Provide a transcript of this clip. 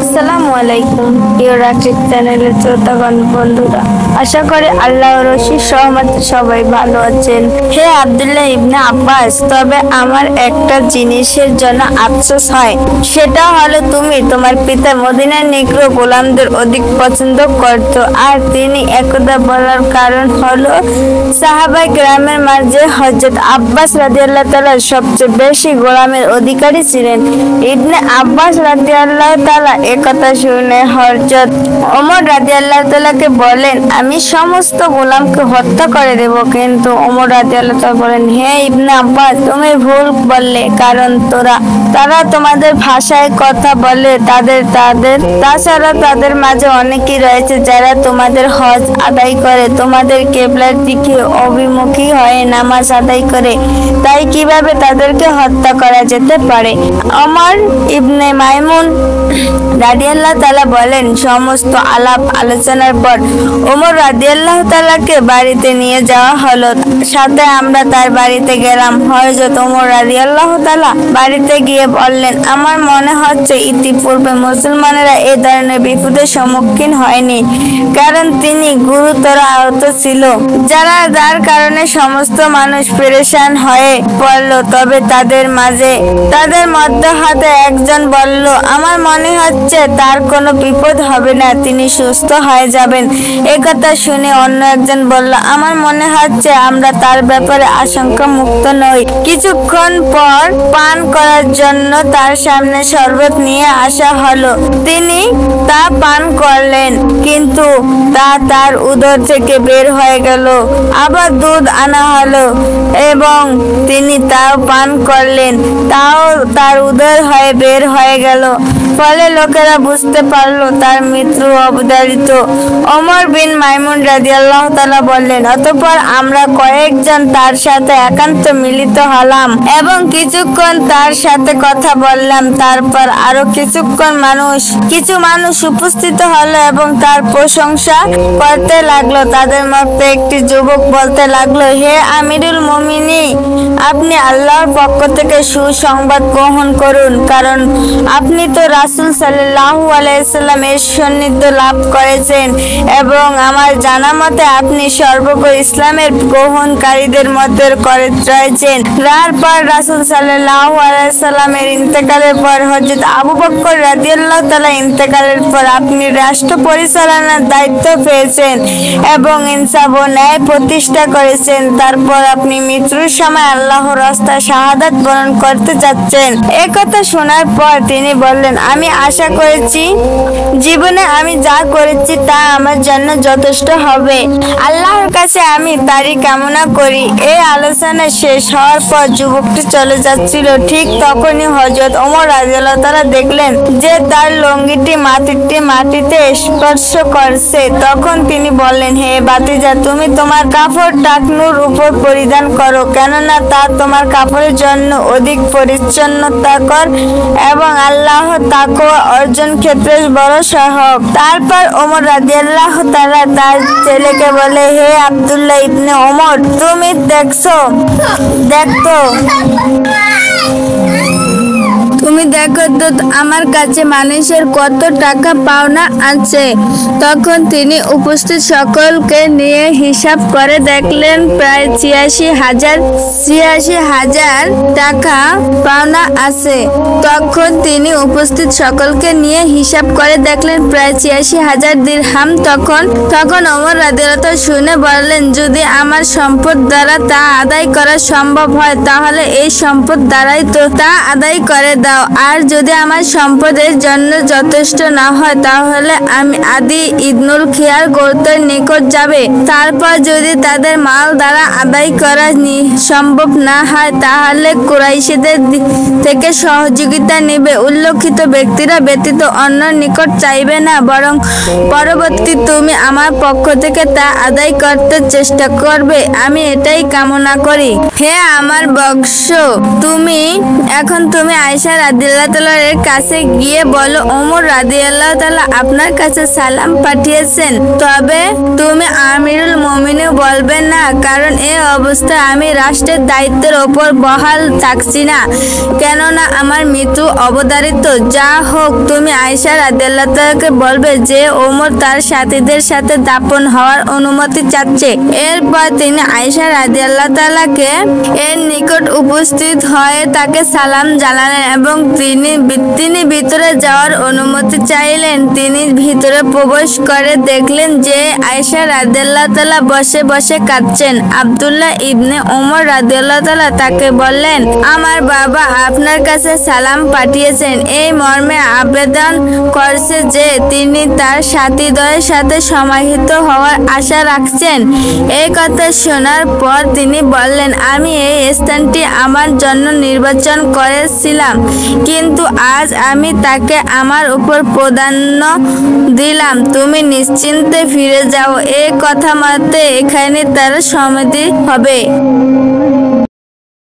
আসসালামু আলাইকুম প্রিয় রাকিব চ্যানেলের শ্রোতাগণ বন্ধুরা, আশা করি আল্লাহর অশেষ রহমতে সবাই ভালো আছেন। হে আব্দুল্লাহ ইবনে আব্বাস, তবে আমার একটা জিনিসের জন্য আফসোস হয়, সেটা হলো তুমি তোমার পিতা মদিনার নিগ্রো গোলামদের অধিক পছন্দ করত। আর তিনি একদা বলার কারণ হলো সাহাবায়ে কেরামের মাঝে হযরত আব্বাস রাদিয়াল্লাহু তাআলা সবচেয়ে বেশি গোলামের অধিকারী ছিলেন। ইবনে আব্বাস রাদিয়াল্লাহু তাআলা একথা শুনে হযরত ওমর রাদিয়াল্লাহু তাআলাকে বলেন, আমি সমস্ত গোলামকে হত্যা করে দেব। কিন্তু ওমর রাদিয়াল্লাহু তাআলা বলেন, হে ইবনে আব্বাস, তুমি ভুল বললে, কারণ তারা তোমাদের ভাষায় কথা বলে। তাছাড়া তাদের মাঝে অনেকেই রয়েছে যারা তোমাদের হজ আদায় করে, তোমাদের কিবলার দিকে অভিমুখী হয়ে নামাজ আদায় করে। তাই কিভাবে তাদেরকে হত্যা করা যেতে পারে? ওমর ইবনে মাইমুন রাদিয়াল্লাহু তাআলা বলেন, সমস্ত আলাপ আলোচনার পর ওমর রাদিয়াল্লাহু তাআলাকে বাড়িতে নিয়ে যাওয়া হলো। সাথে আমরা তার বাড়িতে গেলাম। হযরত ওমর রাদিয়াল্লাহু তাআলা বাড়িতে গিয়ে বললেন, আমার মনে হচ্ছে ইতিপূর্বে মুসলমানেরা এ ধরনের বিপদের সম্মুখীন হয়নি, কারণ তিনি গুরুতর আহত ছিল, যার কারণে সমস্ত মানুষ পেরেশান হয়ে পড়ল। তবে তাদের মধ্য হতে একজন বলল, আমার মনে হচ্ছে তার কোনো বিপদ হবে না, তিনি সুস্থ হয়ে যাবেন। একথা শুনে অন্য একজন বলল, আমার মনে হচ্ছে আমরা তার ব্যাপারে আশঙ্কা মুক্ত নই। কিছুক্ষণ পর পান করার জন্য তার সামনে শরবত নিয়ে আসা হলো। তিনি তা পান করলেন, কিন্তু তা তার উদর থেকে বের হয়ে গেল। আবার দুধ আনা হলো এবং তিনি তাও পান করলেন, তাও তার উদর হয়ে বের হয়ে গেল। ফলে লোকেরা বুঝতে পারলো তার মৃত্যু অবধারিত। ওমর বিন মাইমুন রাদিয়াল্লাহু তাআলা বললেন, অতঃপর আমরা কয়েকজন তার সাথে একান্ত মিলিত হলাম এবং কিছুক্ষণ তার সাথে কথা বললাম। তারপর আরো কিছু মানুষ উপস্থিত হলো এবং তার প্রশংসা করতে লাগলো। তাদের মধ্যে একটি যুবক বলতে লাগলো, হে আমিরুল মুমিনিন, আপনি আল্লাহর পক্ষ থেকে সুসংবাদ গ্রহণ করুন, কারণ আপনি তো রাসূল সাল্লাল্লাহু আলাইহি সাল্লাম এর সান্নিধ্য লাভ করেছেন এবং আমার জানা মতে আপনি সর্বোপরি ইসলামের গ্রহণকারীদের মধ্যে রয়েছেন। তারপর রাসূল সাল্লাল্লাহু আলাইহি সাল্লামের ইন্তেকালের পর হযরত আবু বকর রাদিয়াল্লাহু তাআলা ইন্তেকালের পর আপনি রাষ্ট্র পরিচালনার দায়িত্ব পেয়েছেন এবং ইনসাফ ও ন্যায় প্রতিষ্ঠা করেছেন। তারপর আপনি মৃত্যুর সময় আল্লাহর রাস্তায় শাহাদাত বরণ করতে যাচ্ছেন। একথা শোনার পর তিনি বললেন, আমি আশা করেছি জীবনে আমি যা করেছি তা আমার জন্য যথেষ্ট হবে। আল্লাহর কাছে আমি তারই কামনা করি। এই আলোচনা শেষ হওয়ার পর যুবকটি চলে যাচ্ছিল। ঠিক তখনই হযরত ওমর রাদিয়াল্লাহু তাআলা দেখলেন যে তার লুঙ্গিটি মাটিতে স্পর্শ করছে। তখন তিনি বললেন, হে ভাতিজা, তুমি তোমার কাপড় টাকনুর উপর পরিধান করো, কেননা তা তোমার কাপড়ের জন্য অধিক পরিচ্ছন্নতাকর এবং আল্লাহ তাকওয়া অর্জন ক্ষেত্রে বড় সহায়ক। তারপর ওমর রাদিয়াল্লাহু তাআলা তার ছেলেকে বলে, হে আব্দুল্লাহ ইবনে ওমর, তুমি দেখো তো আমার কাছে মানুষের কত টাকা পাওনা আছে। তখন তিনি উপস্থিত সকলকে নিয়ে হিসাব করে দেখলেন প্রায় ৮৬,০০০ টাকা পাওনা আছে। তখন তিনি উপস্থিত সকলকে নিয়ে হিসাব করে দেখলেন প্রায় ৮৬,০০০ দিরহাম। তখন ওমর রাদিয়াল্লাহু তাআলা শুনে বললেন, যদি আমার সম্পদ দ্বারা তা আদায় করা সম্ভব হয় তাহলে এই সম্পদ দ্বারাই তো তা আদায় করে দাও। আর যদি আমার সম্পদের জন্য যথেষ্ট না হয় তাহলে আমি আদি ইবনুল খিয়ার গোত্রের নিকট যাবে। তারপর যদি তাদের মাল দ্বারা আদায় করা সম্ভব না হয় তাহলে কুরাইশদের থেকে সহযোগিতা নেবে। উল্লেখিত ব্যক্তিরা ব্যতীত অন্য নিকট চাইবে না, বরং পরবর্তী তুমি আমার পক্ষ থেকে তা আদায় করতে চেষ্টা করবে। আমি এটাই কামনা করি। হে আমার বংশ, তুমি আয়েশা রাদিয়াল্লাহু তাআলার কাছে গিয়ে বলো, ওমর রাদিয়াল্লাহু তাআলা আপনার কাছে সালাম পাঠিয়েছেন, তবে তুমি আমিরুল মুমিনিন বলবেন না, কারণ এই অবস্থায় আমি রাষ্ট্রের দায়িত্বের ওপর বহাল থাকছি না, কেননা আমার মৃত্যু অবধারিত। যা হোক, তুমি আয়েশা রাদিয়াল্লাহু তাআলাকে বলবে যে ওমর তার সাথীদের সাথে দাফন হওয়ার অনুমতি চাচ্ছে। এরপর তিনি আয়েশা রাদিয়াল্লাহু তাআলাকে এর নিকট উপস্থিত হয়ে তাকে সালাম জানালেন এবং তিনি ভিতরে যাওয়ার অনুমতি চাইলেন। তিনি ভিতরে প্রবেশ করে দেখলেন যে আয়েশা রাদিয়াল্লাহু তাআলা বসে বসে কাঁদছেন। আব্দুল্লাহ ইবনে ওমর রাদিয়াল্লাহু তাআলা তাকে বললেন, আমার বাবা আপনার কাছে সালাম পাঠিয়েছেন, এই মর্মে আবেদন করছে যে তিনি তার সাথীদ্বয়ের সাথে সমাহিত হওয়ার আশা রাখছেন। এই কথা শোনার পর তিনি বললেন, আমি এই স্থানটি আমার জন্য নির্বাচন করেছিলাম, কিন্তু আজ আমি তাকে আমার উপর প্রাধান্য দিলাম। তুমি নিশ্চিন্তে ফিরে যাও। এই কথা মতে এখানে তার সমাধি হবে।